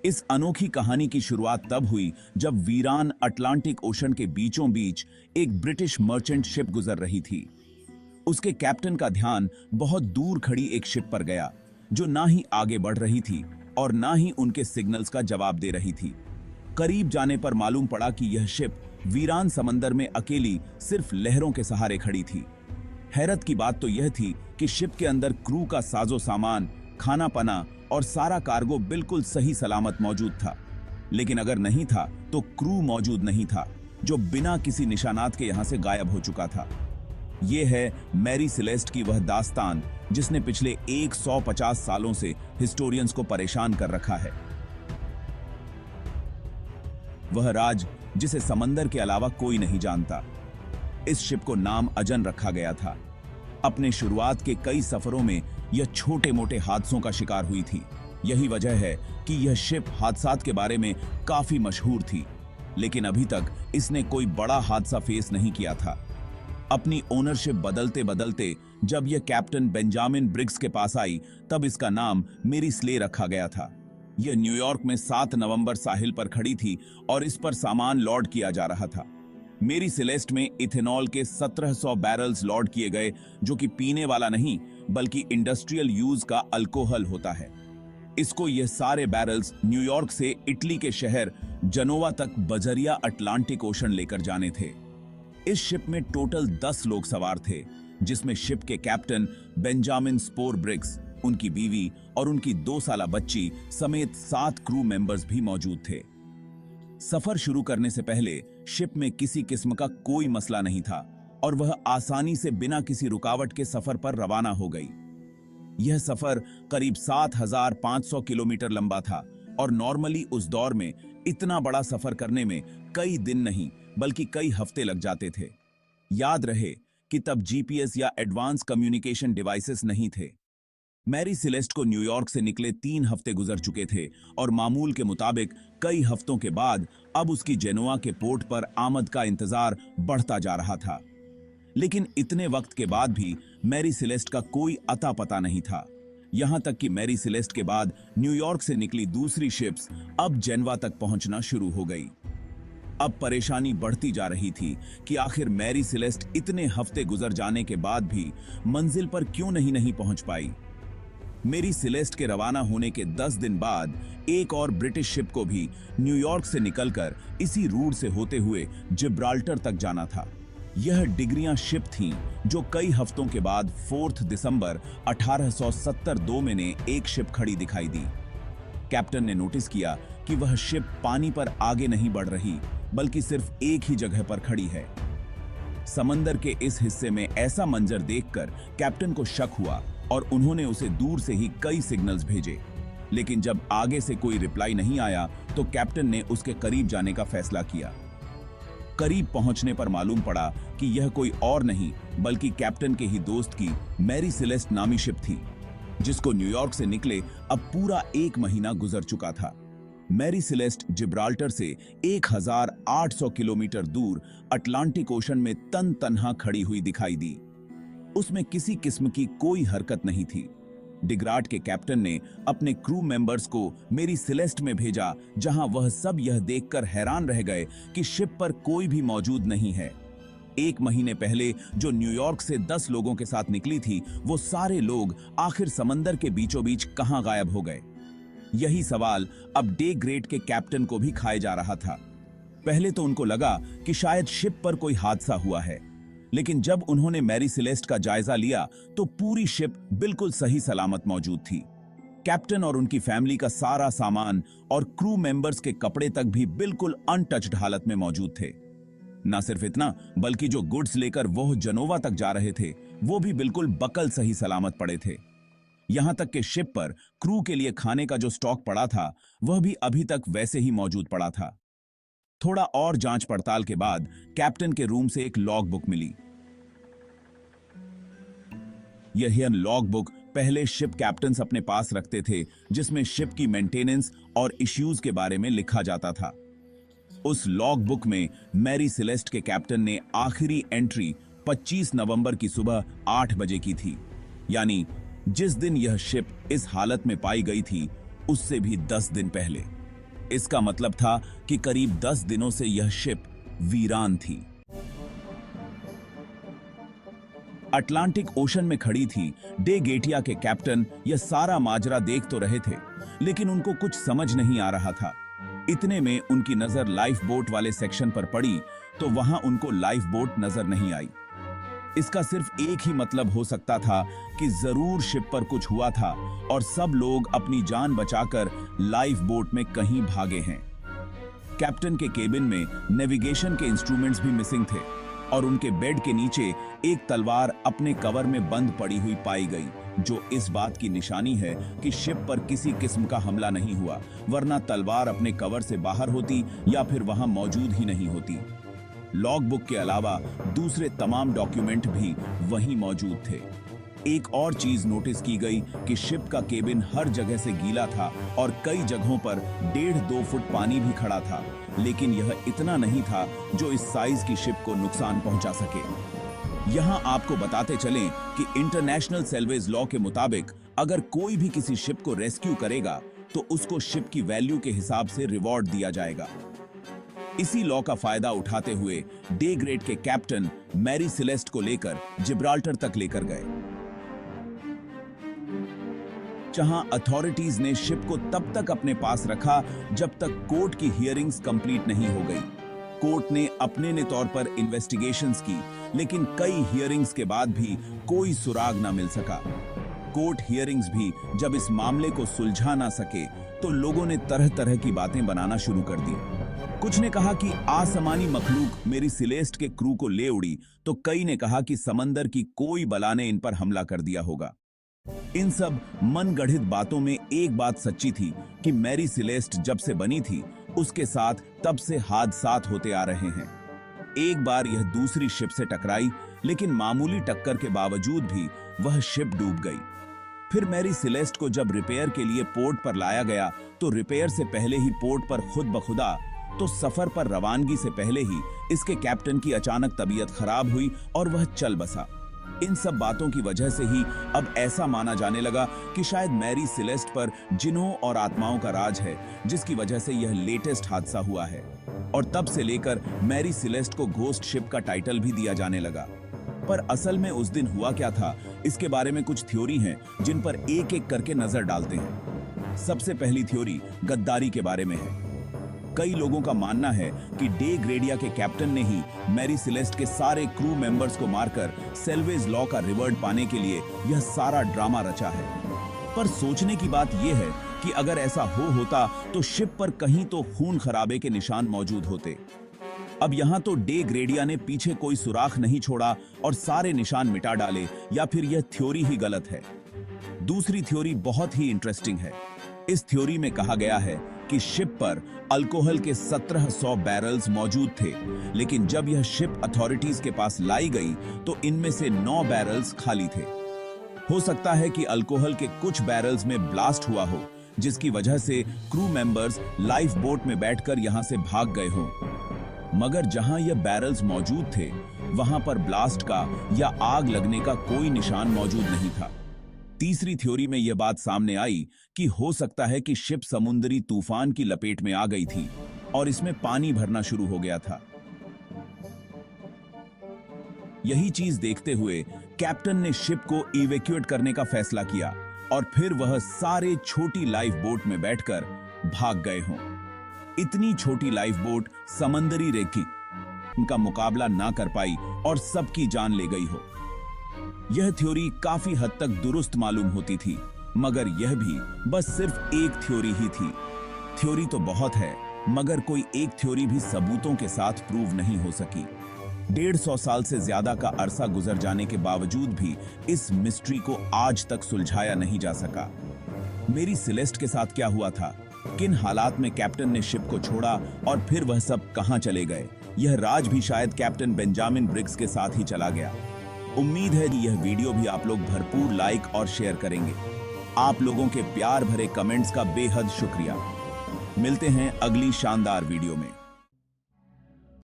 इस अनोखी कहानी की शुरुआत तब हुई जब वीरान अटलांटिक ओशन के बीचों बीच एक ब्रिटिश मर्चेंट शिप गुजर रही थी। उसके कैप्टन का ध्यान बहुत दूर खड़ी एक शिप पर गया, जो ना ही आगे बढ़ रही थी और ना ही उनके सिग्नल्स का जवाब दे रही थी। करीब जाने पर मालूम पड़ा कि यह शिप वीरान समंदर में अकेली सिर्फ लहरों के सहारे खड़ी थी। हैरत की बात तो यह थी कि शिप के अंदर क्रू का साजो सामान, खाना पना और सारा कार्गो बिल्कुल सही सलामत मौजूद था। लेकिन अगर नहीं था तो क्रू मौजूद नहीं था, जो बिना किसी निशानात के यहां से गायब हो चुका था। यह है मैरी सेलेस्ट की वह दास्तान जिसने पिछले 150 सालों से हिस्टोरियंस को परेशान कर रखा है। वह राज जिसे समंदर के अलावा कोई नहीं जानता। इस शिप को नाम अजन रखा गया था। अपने शुरुआत के कई सफरों में यह छोटे मोटे हादसों का शिकार हुई थी। यही वजह है कि यह शिप हादसात के बारे में काफी मशहूर थी, लेकिन अभी तक इसने कोई बड़ा हादसा फेस नहीं किया था। अपनी ओनरशिप बदलते बदलते जब यह कैप्टन बेंजामिन ब्रिग्स के पास आई, तब इसका नाम मेरी स्ले रखा गया था। यह न्यूयॉर्क में 7 नवंबर साहिल पर खड़ी थी और इस पर सामान लोड किया जा रहा था। मेरी सेलेस्ट में इथेनॉल के 1700 बैरल्स लोड किए गए, जो कि पीने वाला नहीं बल्कि इंडस्ट्रियल यूज का अल्कोहल होता है। इसको यह सारे बैरल्स न्यूयॉर्क से इटली के शहर जनोवा तक बजरिया अटलांटिक ओशन लेकर जाने थे। इस शिप में टोटल 10 लोग सवार थे, जिसमें शिप के कैप्टन बेंजामिन स्पोर ब्रिग्स, उनकी बीवी और उनकी 2 साला बच्ची समेत 7 क्रू मेंबर्स भी मौजूद थे। सफर शुरू करने से पहले शिप में किसी किस्म का कोई मसला नहीं था और वह आसानी से बिना किसी रुकावट के सफर पर रवाना हो गई। यह सफर करीब 7500 किलोमीटर लंबा था और नॉर्मली उस दौर में इतना बड़ा सफर करने में कई दिन नहीं बल्कि कई हफ्ते लग जाते थे। याद रहे कि तब जीपीएस या एडवांस कम्युनिकेशन डिवाइसेस नहीं थे। मैरी सेलेस्ट को न्यूयॉर्क से निकले 3 हफ्ते गुजर चुके थे और मामूल के मुताबिक कई हफ्तों के बाद अब उसकी जेनोआ के पोर्ट पर आमद का इंतजार बढ़ता जा रहा था। लेकिन इतने वक्त के बाद भी मैरी सेलेस्ट का कोई अता पता नहीं था। यहां तक कि मैरी सेलेस्ट के बाद न्यूयॉर्क से निकली दूसरी शिप्स अब जेनवा तक पहुंचना शुरू हो गई। अब परेशानी बढ़ती जा रही थी कि आखिर मैरी सेलेस्ट इतने हफ्ते गुजर जाने के बाद भी मंजिल पर क्यों नहीं पहुंच पाई। मेरी सेलेस्ट के रवाना होने के 10 दिन बाद एक और ब्रिटिश शिप को भी न्यूयॉर्क से निकलकर इसी रूट से होते हुए जिब्राल्टर तक जाना था। यह डिग्रियां शिप थीं जो कई हफ्तों के बाद 4 दिसंबर 1872 में ने एक शिप खड़ी दिखाई दी। कैप्टन ने नोटिस किया कि वह शिप पानी पर आगे नहीं बढ़ रही बल्कि सिर्फ एक ही जगह पर खड़ी है। समंदर के इस हिस्से में ऐसा मंजर देखकर कैप्टन को शक हुआ और उन्होंने उसे दूर से ही कई सिग्नल्स भेजे। लेकिन जब आगे से कोई रिप्लाई नहीं आया तो कैप्टन ने उसके करीब जाने का फैसला किया। करीब पहुंचने पर मालूम पड़ा कि यह कोई और नहीं बल्कि कैप्टन के ही दोस्त की मैरी सेलेस्ट नामी शिप थी, जिसको न्यूयॉर्क से निकले अब पूरा 1 महीना गुजर चुका था। मैरी सेलेस्ट जिब्राल्टर से 1800 किलोमीटर दूर अटलांटिक ओशन में तन तन्हा खड़ी हुई दिखाई दी। उसमें किसी किस्म की कोई हरकत नहीं थी। डिग्राट के कैप्टन ने अपने क्रू मेंबर्स को मेरी सेलेस्ट में भेजा, जहां वह सब यह देखकर हैरान रह गए कि शिप पर कोई भी मौजूद नहीं है। 1 महीने पहले जो न्यूयॉर्क से 10 लोगों के साथ निकली थी, वो सारे लोग आखिर समंदर के बीचों बीच कहां गायब हो गए। यही सवाल अब डे ग्रेट के कैप्टन को भी खाए जा रहा था। पहले तो उनको लगा कि शायद शिप पर कोई हादसा हुआ है, लेकिन जब उन्होंने मैरी सेलेस्ट का जायजा लिया तो पूरी शिप बिल्कुल सही सलामत मौजूद थी। कैप्टन और उनकी फैमिली का सारा सामान और क्रू मेंबर्स के कपड़े तक भी बिल्कुल अनटच्ड हालत में मौजूद थे। न सिर्फ इतना, बल्कि जो गुड्स लेकर वो जनोवा तक जा रहे थे, वो भी बिल्कुल बकल सही सलामत पड़े थे। यहां तक कि शिप पर क्रू के लिए खाने का जो स्टॉक पड़ा था, वह भी अभी तक वैसे ही मौजूद पड़ा था। थोड़ा और जांच पड़ताल के बाद कैप्टन के रूम से एक लॉग बुक मिली। यह लॉग बुक पहले शिप कैप्टन्स अपने पास रखते थे, जिसमें शिप की मेंटेनेंस और इश्यूज के बारे में लिखा जाता था। उस लॉग बुक में मैरी सेलेस्ट के कैप्टन ने आखिरी एंट्री 25 नवंबर की सुबह 8 बजे की थी, यानी जिस दिन यह शिप इस हालत में पाई गई थी उससे भी 10 दिन पहले। इसका मतलब था कि करीब 10 दिनों से यह शिप वीरान थी। अटलांटिक ओशन में खड़ी थी डे गेटिया के कैप्टन यह सारा माजरा देख तो रहे थे, लेकिन उनको कुछ समझ नहीं आ रहा था। इतने में उनकी नजर लाइफ बोट वाले सेक्शन पर पड़ी तो वहां उनको लाइफ बोट नजर नहीं आई। इसका सिर्फ एक ही मतलब हो सकता था कि जरूर शिप पर कुछ हुआ था और सब लोग अपनी जान बचाकर लाइफ बोट में कहीं भागे हैं। कैप्टन के केबिन में नेविगेशन के इंस्ट्रूमेंट्स भी मिसिंग थे और उनके बेड के नीचे एक तलवार अपने कवर में बंद पड़ी हुई पाई गई, जो इस बात की निशानी है कि शिप पर किसी किस्म का हमला नहीं हुआ, वरना तलवार अपने कवर से बाहर होती या फिर वहां मौजूद ही नहीं होती। लॉग बुक के अलावा दूसरे तमाम डॉक्यूमेंट भी वहीं मौजूद थे। एक और चीज नोटिस की गई कि शिप का केबिन हर जगह से गीला था और कई जगहों पर 1.5-2 फुट पानी भी खड़ा था, लेकिन यह इतना नहीं था जो इस साइज की शिप को नुकसान पहुंचा सके। यहां आपको बताते चलें कि इंटरनेशनल सेल्वेज लॉ के मुताबिक अगर कोई भी किसी शिप को रेस्क्यू करेगा तो उसको शिप की वैल्यू के हिसाब से रिवॉर्ड दिया जाएगा। इसी लॉ का फायदा उठाते हुए डे ग्रेड के कैप्टन मैरी सिलेस्ट को लेकर जिब्राल्टर तक लेकर गए, जहां अथॉरिटीज ने शिप को तब तक अपने पास रखा जब तक कोर्ट की हियरिंग्स कंप्लीट नहीं हो गई। कोर्ट ने अपने तौर पर इन्वेस्टिगेशंस की, लेकिन कई हियरिंग्स के बाद भी कोई सुराग ना मिल सका। कोर्ट हियरिंग्स भी जब इस मामले को सुलझा ना सके तो लोगों ने तरह तरह की बातें बनाना शुरू कर दी। कुछ ने कहा कि आसमानी मखलूक मेरी सिलेस्ट के क्रू को ले उड़ी, तो कई ने कहा कि समंदर की कोई बला ने इन पर हमला कर दिया होगा। इन सब मनगढ़ित बातों में एक बात सच्ची थी कि मैरी सिलेस्ट जब से बनी थी उसके साथ तब से हादसात होते आ रहे हैं। एक बार यह दूसरी शिप से टकराई, लेकिन मामूली टक्कर के बावजूद भी वह शिप डूब गई। फिर मैरी सिलेस्ट को जब रिपेयर के लिए पोर्ट पर लाया गया तो रिपेयर से पहले ही पोर्ट पर खुद बखुदा तो सफर पर रवानगी से पहले ही इसके कैप्टन की अचानक तबीयत खराब हुई और वह चल बसा। इन सब बातों की वजह से ही अब ऐसा माना जाने लगा कि शायद मैरी सिलेस्ट पर जिन्हों और आत्माओं का राज है, जिसकी वजह से यह लेटेस्ट हादसा हुआ है। और तब से लेकर मैरी सिलेस्ट को घोस्ट शिप का टाइटल भी दिया जाने लगा। पर असल में उस दिन हुआ क्या था, इसके बारे में कुछ थ्योरी हैं जिन पर एक एक करके नजर डालते हैं। सबसे पहली थ्योरी गद्दारी के बारे में है। कई लोगों का मानना है कि डे ग्रेडिया के कैप्टन ने ही मैरी सिलेस्ट के सारे क्रू मेंबर्स को मारकर सेल्वेज लॉ का रिवॉर्ड पाने के लिए यह सारा ड्रामा रचा है। पर सोचने की बात यह है कि अगर ऐसा होता तो शिप पर कहीं तो खून खराबे के निशान मौजूद होते। अब यहां तो डे ग्रेडिया ने पीछे कोई सुराख नहीं छोड़ा और सारे निशान मिटा डाले, या फिर यह थ्योरी ही गलत है। दूसरी थ्योरी बहुत ही इंटरेस्टिंग है। इस थ्योरी में कहा गया है कि शिप पर अल्कोहल के 1700 बैरल्स मौजूद थे, लेकिन जब यह शिप अथॉरिटीज के पास लाई गई तो इनमें से 9 बैरल्स खाली थे। हो सकता है कि अल्कोहल के कुछ बैरल्स में ब्लास्ट हुआ हो, जिसकी वजह से क्रू मेंबर्स लाइफ बोट में बैठकर यहां से भाग गए हों। मगर जहां यह बैरल्स मौजूद थे वहां पर ब्लास्ट का या आग लगने का कोई निशान मौजूद नहीं था। तीसरी थ्योरी में यह बात सामने आई कि हो सकता है कि शिप समुद्री तूफान की लपेट में आ गई थी और इसमें पानी भरना शुरू हो गया था। यही चीज देखते हुए कैप्टन ने शिप को इवैक्यूएट करने का फैसला किया और फिर वह सारे छोटी लाइफ बोट में बैठकर भाग गए हों। इतनी छोटी लाइफ बोट समंदरी रेखी उनका मुकाबला ना कर पाई और सबकी जान ले गई हो। यह थ्योरी काफी हद तक दुरुस्त मालूम होती थी, मगर यह भी बस सिर्फ एक थ्योरी ही थी। थ्योरी तो बहुत है, मगर कोई एक थ्योरी भी सबूतों के साथ प्रूव नहीं हो सकी। 150 साल से ज्यादा का अरसा गुजर जाने के बावजूद भी इस मिस्ट्री को आज तक सुलझाया नहीं जा सका। मेरी सिलेस्ट के साथ क्या हुआ था, किन हालात में कैप्टन ने शिप को छोड़ा और फिर वह सब कहां चले गए, यह राज भी शायद कैप्टन बेंजामिन ब्रिग्स के साथ ही चला गया। उम्मीद है कि यह वीडियो भी आप लोग भरपूर लाइक और शेयर करेंगे। आप लोगों के प्यार भरे कमेंट्स का बेहद शुक्रिया। मिलते हैं अगली शानदार वीडियो में।